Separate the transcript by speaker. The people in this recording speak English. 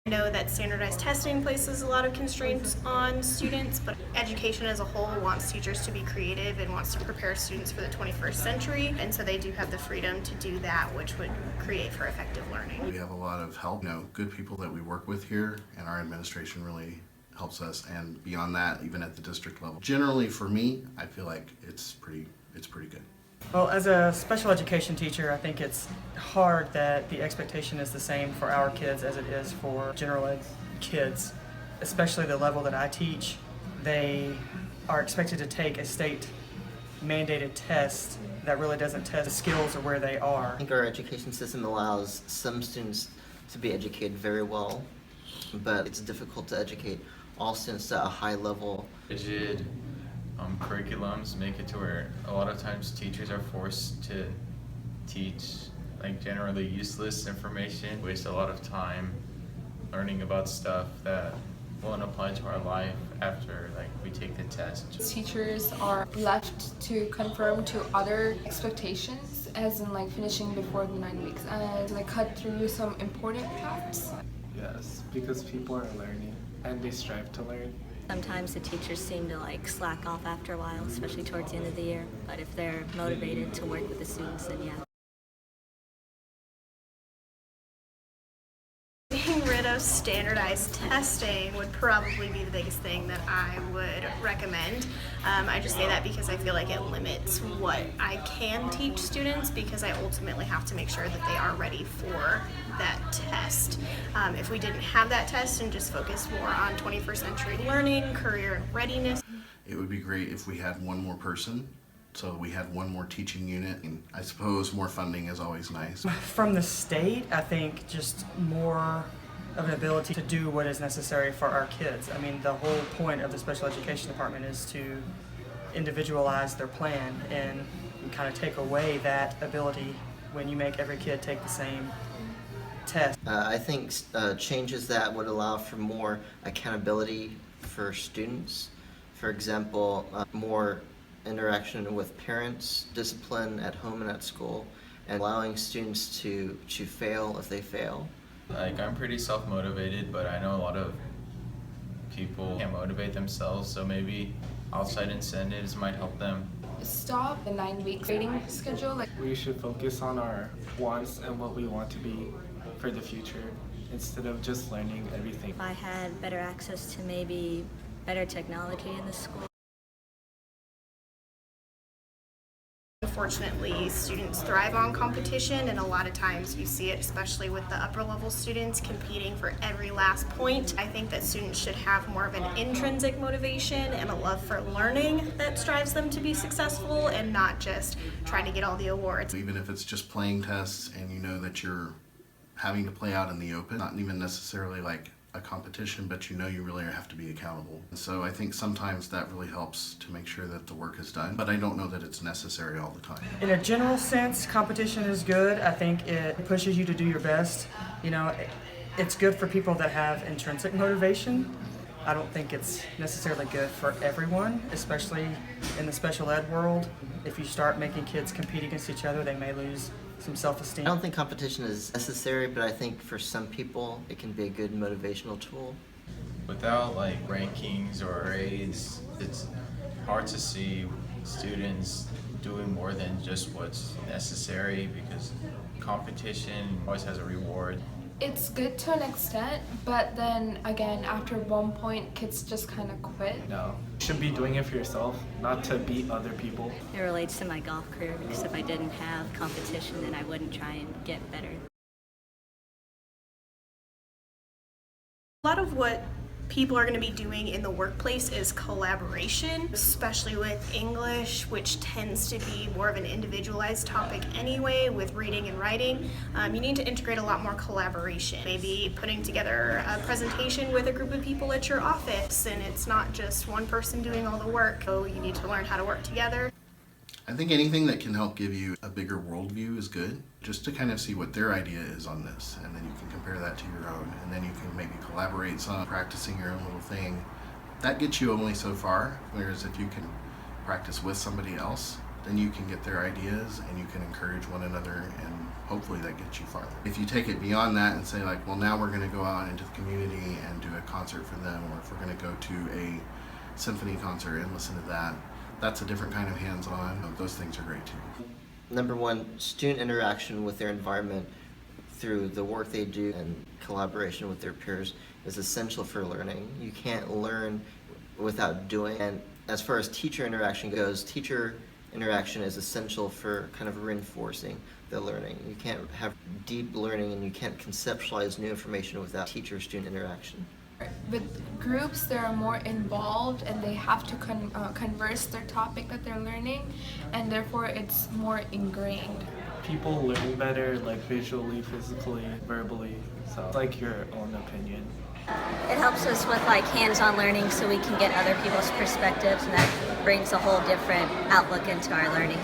Speaker 1: I know that standardized testing places a lot of constraints on students, but education as a whole wants teachers to be creative and wants to prepare students for the 21st century, and so they do have the freedom to do that, which would create for effective learning.
Speaker 2: We have a lot of help, good people that we work with here, and our administration really helps us, and beyond that, even at the district level. Generally, for me, I feel like it's pretty good.
Speaker 3: Well, as a special education teacher, I think it's hard that the expectation is the same for our kids as it is for general ed kids, especially the level that I teach. They are expected to take a state mandated test that really doesn't test the skills or where they are.
Speaker 4: I think our education system allows some students to be educated very well, but it's difficult to educate all students at a high level.
Speaker 5: Rigid curriculums make it to where a lot of times teachers are forced to teach generally useless information, waste a lot of time learning about stuff that won't apply to our life after we take the test.
Speaker 6: Teachers are left to conform to other expectations, as in finishing before the 9 weeks, and cut through some important facts.
Speaker 7: Yes, because people are learning and they strive to learn.
Speaker 8: Sometimes the teachers seem to slack off after a while, especially towards the end of the year, but if they're motivated to work with the students, then yeah.
Speaker 1: Getting rid of standardized testing would probably be the biggest thing that I would recommend. I just say that because I feel like it limits what I can teach students, because I ultimately have to make sure that they are ready for that test. If we didn't have that test and just focused more on 21st century learning, career readiness.
Speaker 2: It would be great if we had one more person, so we had one more teaching unit, and I suppose more funding is always nice.
Speaker 3: From the state, I think just more of an ability to do what is necessary for our kids. I mean, the whole point of the special education department is to individualize their plan and kind of take away that ability when you make every kid take the same test.
Speaker 4: I think changes that would allow for more accountability for students. For example, more interaction with parents, discipline at home and at school, and allowing students to fail if they fail.
Speaker 5: I'm pretty self-motivated, but I know a lot of people can't motivate themselves, so maybe outside incentives might help them.
Speaker 6: Stop the 9-week grading schedule.
Speaker 7: We should focus on our wants and what we want to be for the future instead of just learning everything.
Speaker 8: If I had better access to maybe better technology in the school.
Speaker 1: Unfortunately, students thrive on competition, and a lot of times you see it, especially with the upper level students, competing for every last point. I think that students should have more of an intrinsic motivation and a love for learning that strives them to be successful, and not just trying to get all the awards.
Speaker 2: Even if it's just playing tests and you know that you're having to play out in the open, not even necessarily a competition, but you really have to be accountable. And so I think sometimes that really helps to make sure that the work is done, but I don't know that it's necessary all the time.
Speaker 3: In a general sense, competition is good. I think it pushes you to do your best. It's good for people that have intrinsic motivation. I don't think it's necessarily good for everyone, especially in the special ed world. If you start making kids compete against each other, they may lose some self-esteem.
Speaker 4: I don't think competition is necessary, but I think for some people it can be a good motivational tool.
Speaker 5: Without rankings or grades, it's hard to see students doing more than just what's necessary, because competition always has a reward.
Speaker 6: It's good to an extent, but then again, after one point, kids just kind of quit.
Speaker 7: No, you should be doing it for yourself, not to beat other people.
Speaker 8: It relates to my golf career, because if I didn't have competition, then I wouldn't try and get better.
Speaker 1: A lot of what people are going to be doing in the workplace is collaboration, especially with English, which tends to be more of an individualized topic anyway with reading and writing. You need to integrate a lot more collaboration. Maybe putting together a presentation with a group of people at your office, and it's not just one person doing all the work. So you need to learn how to work together.
Speaker 2: I think anything that can help give you a bigger worldview is good, just to kind of see what their idea is on this, and then you can compare that to your own, and then you can maybe collaborate some, practicing your own little thing. That gets you only so far, whereas if you can practice with somebody else, then you can get their ideas and you can encourage one another, and hopefully that gets you farther. If you take it beyond that and say like, well, now we're going to go out into the community and do a concert for them, or if we're going to go to a symphony concert and listen to that, that's a different kind of hands-on. Those things are great too.
Speaker 4: Number one, student interaction with their environment through the work they do and collaboration with their peers is essential for learning. You can't learn without doing. And as far as teacher interaction goes, teacher interaction is essential for kind of reinforcing the learning. You can't have deep learning and you can't conceptualize new information without teacher-student interaction.
Speaker 6: With groups, they're more involved and they have to converse their topic that they're learning, and therefore it's more ingrained.
Speaker 7: People learn better, like visually, physically, verbally. So it's like your own opinion.
Speaker 8: It helps us with like hands-on learning so we can get other people's perspectives, and that brings a whole different outlook into our learning.